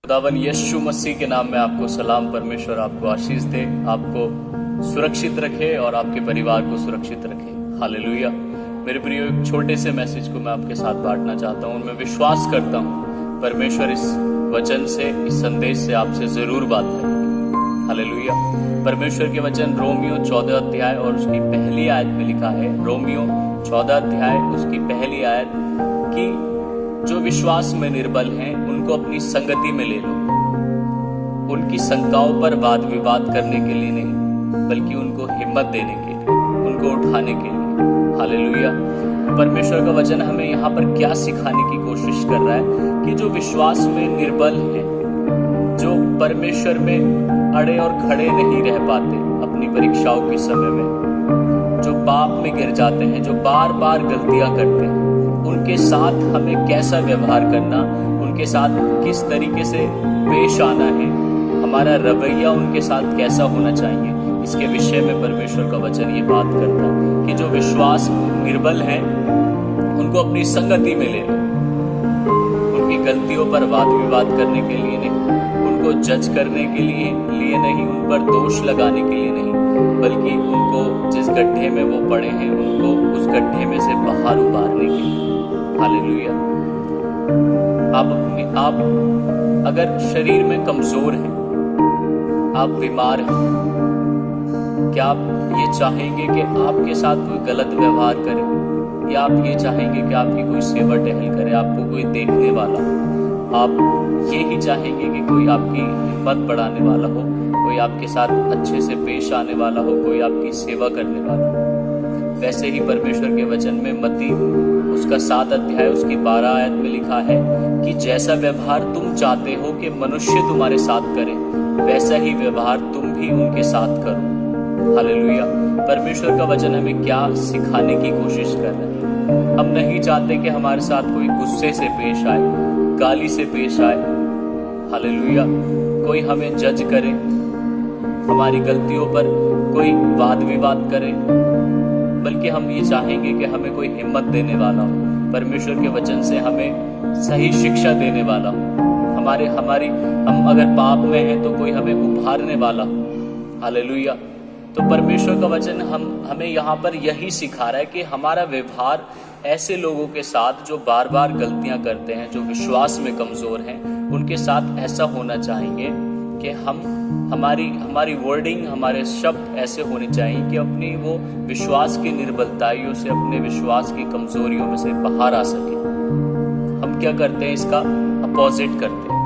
खुदावन यीशु मसीह के नाम में आपको सलाम। परमेश्वर आपको आशीष दे, आपको सुरक्षित रखे और आपके परिवार को सुरक्षित रखे। हालेलुया। मेरे प्रियो, एक छोटे से मैसेज को मैं आपके साथ बांटना चाहता हूँ। मैं विश्वास करता हूँ परमेश्वर इस वचन से, इस संदेश से आपसे जरूर बात करेंगे। हालेलुया। परमेश्वर के वचन रोमियो 14 अध्याय और उसकी पहली आयत में लिखा है। रोमियो 14 अध्याय उसकी पहली आयत की जो विश्वास में निर्बल हैं उनको अपनी संगति में ले लो। उनकी शंकाओं पर वाद विवाद करने के लिए नहीं, बल्कि उनको हिम्मत देने के लिए, उनको उठाने के लिए। हालेलुया। परमेश्वर का वचन हमें यहाँ पर क्या सिखाने की कोशिश कर रहा है कि जो विश्वास में निर्बल हैं, जो परमेश्वर में अड़े और खड़े नहीं रह पाते अपनी परीक्षाओं के समय में, जो पाप में गिर जाते हैं, जो बार बार गलतियां करते हैं, उनके साथ हमें कैसा व्यवहार करना, उनके साथ किस तरीके से पेश आना है, हमारा रवैया उनके साथ कैसा होना चाहिए, इसके विषय में परमेश्वर का वचन ये बात करता है कि जो विश्वास निर्बल हैं उनको अपनी संगति में ले लो। उनकी गलतियों पर वाद विवाद करने के लिए नहीं, उनको जज करने के लिए नहीं, उन पर दोष लगाने के लिए नहीं, बल्कि उनको जिस गड्ढे में वो पड़े हैं उनको उस गड्ढे में से बाहर उबारने के लिए। हालेलुया। आप अगर शरीर में कमजोर हैं, आप बीमार हैं, क्या आप ये चाहेंगे कि आपके साथ कोई गलत व्यवहार करे, या आप ये चाहेंगे कि आपकी कोई सेवा टहल करे, आपको कोई देखने वाला हो? आप ये ही चाहेंगे कि कोई आपकी हिम्मत बढ़ाने वाला हो, कोई आपके साथ अच्छे से पेश आने वाला हो, कोई आपकी सेवा करने वाला हो? वैसे ही परमेश्वर के वचन में मत्ती उसका 7 अध्याय उसकी 12 आयत में लिखा है कि जैसा व्यवहार तुम चाहते हो कि मनुष्य तुम्हारे साथ करे, वैसा ही व्यवहार तुम भी उनके साथ करो। हालेलुया। परमेश्वर का वचन हमें क्या सिखाने की कोशिश कर रहा है? हम नहीं चाहते कि हमारे साथ कोई गुस्से से पेश आए, गाली से पेश आए। हालेलुया। कोई हमें जज करे, हमारी गलतियों पर कोई वाद विवाद करे, बल्कि हम ये चाहेंगे कि हमें कोई हिम्मत देने वाला हो, परमेश्वर के वचन से हमें सही शिक्षा देने वाला हो, हम अगर पाप में हैं तो कोई हमें उभारने वाला हो। हालेलुया। तो परमेश्वर का वचन हमें यहाँ पर यही सिखा रहा है कि हमारा व्यवहार ऐसे लोगों के साथ जो बार बार गलतियां करते हैं, जो विश्वास में कमजोर हैं, उनके साथ ऐसा होना चाहिए कि हमारी वर्डिंग, हमारे शब्द ऐसे होने चाहिए कि अपनी वो विश्वास की निर्बलताइयों से, अपने विश्वास की कमजोरियों में से बाहर आ सके। हम क्या करते हैं? इसका अपोजिट करते हैं।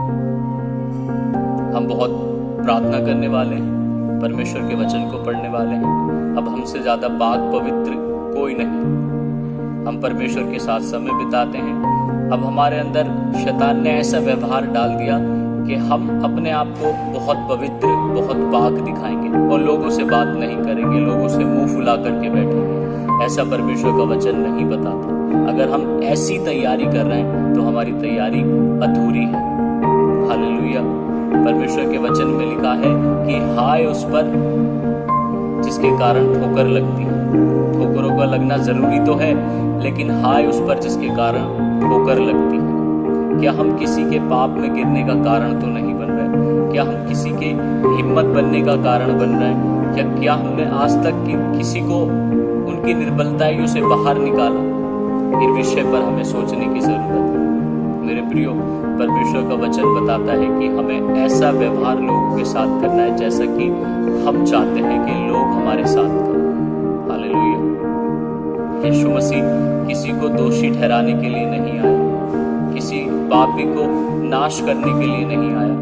हम बहुत प्रार्थना करने वाले हैं, परमेश्वर के वचन को पढ़ने वाले हैं, अब हमसे ज्यादा पाक पवित्र कोई नहीं। हम परमेश्वर के साथ समय बिताते हैं। अब हमारे अंदर शैतान ने ऐसा व्यवहार डाल दिया कि हम अपने आप को बहुत पवित्र, बहुत पाक दिखाएंगे और लोगों से बात नहीं करेंगे, लोगों से मुंह फुला करके बैठेंगे। ऐसा परमेश्वर का वचन नहीं बताता। अगर हम ऐसी तैयारी कर रहे हैं तो हमारी तैयारी अधूरी है। हालेलुया। परमेश्वर के वचन में लिखा है कि हाय उस पर जिसके कारण ठोकर लगती है। ठोकरों का लगना जरूरी तो है, लेकिन हाय उस पर जिसके कारण ठोकर लगती है। क्या हम किसी के पाप में गिरने का कारण तो नहीं बन रहे? क्या हम किसी के हिम्मत बनने का कारण बन रहे हैं? क्या हमने आज तक किसी को उनकी निर्बलताइयों से बाहर निकाला? इस विषय पर हमें सोचने की जरूरत है। मेरे प्रियो, परमेश्वर का वचन बताता है कि हमें ऐसा व्यवहार लोगों के साथ करना है जैसा कि हम चाहते हैं कि लोग हमारे साथ करें। हालेलुया। यीशु मसीह किसी को दोषी ठहराने के लिए नहीं आया, किसी पापी को नाश करने के लिए नहीं आया,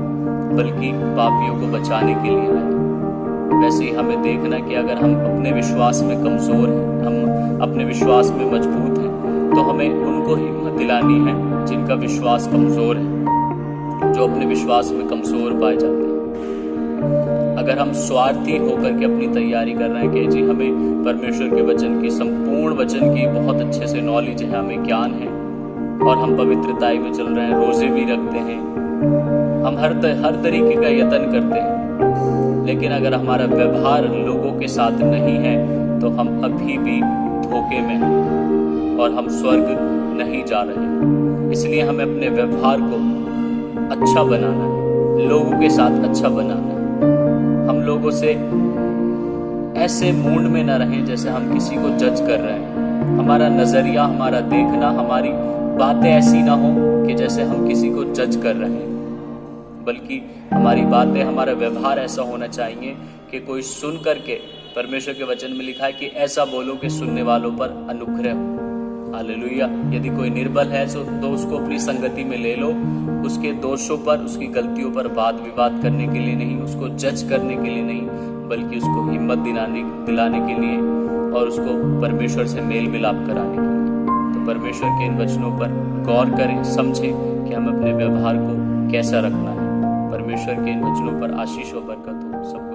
बल्कि पापियों को बचाने के लिए आया। वैसे ही हमें देखना कि अगर हम अपने विश्वास में कमजोर हैं, हम अपने विश्वास में मजबूत हैं, तो हमें उनको हिम्मत दिलानी है जिनका विश्वास कमजोर है, जो अपने विश्वास में कमजोर पाए जाते हैं। अगर हम स्वार्थी होकर के अपनी तैयारी कर रहे हैं कि जी हमें परमेश्वर के वचन की, संपूर्ण वचन की बहुत अच्छे से नॉलेज है, हमें ज्ञान है, और हम पवित्रताई में चल रहे हैं, रोजे भी रखते हैं, हम हर तरीके का यत्न करते हैं, लेकिन अगर हमारा व्यवहार लोगों के साथ नहीं है तो हम अभी भी धोखे में हैं और हम स्वर्ग नहीं जा रहे। इसलिए हमें अपने व्यवहार को अच्छा बनाना है, लोगों के साथ अच्छा बनाना है। हम लोगों से ऐसे मूड में न रहें जैसे हम किसी को जज कर रहे हैं। हमारा नजरिया, हमारा देखना, हमारी बातें ऐसी ना हो कि जैसे हम किसी को जज कर रहे हैं, बल्कि हमारी बातें, हमारा व्यवहार ऐसा होना चाहिए कि कोई सुन करके, परमेश्वर के वचन में लिखा है कि ऐसा बोलो कि सुनने वालों पर अनुग्रह हो। हालेलुया। यदि कोई निर्बल है तो उसको अपनी संगति में ले लो, उसके दोषों पर, उसकी गलतियों पर वाद विवाद करने के लिए नहीं, उसको जज करने के लिए नहीं, बल्कि उसको हिम्मत दिलाने के लिए और उसको परमेश्वर से मेल मिलाप कराने के लिए। तो परमेश्वर के इन वचनों पर गौर करें, समझें कि हम अपने व्यवहार को कैसा रखना है। परमेश्वर के इन वचनों पर आशीष और बरकत हो सबको।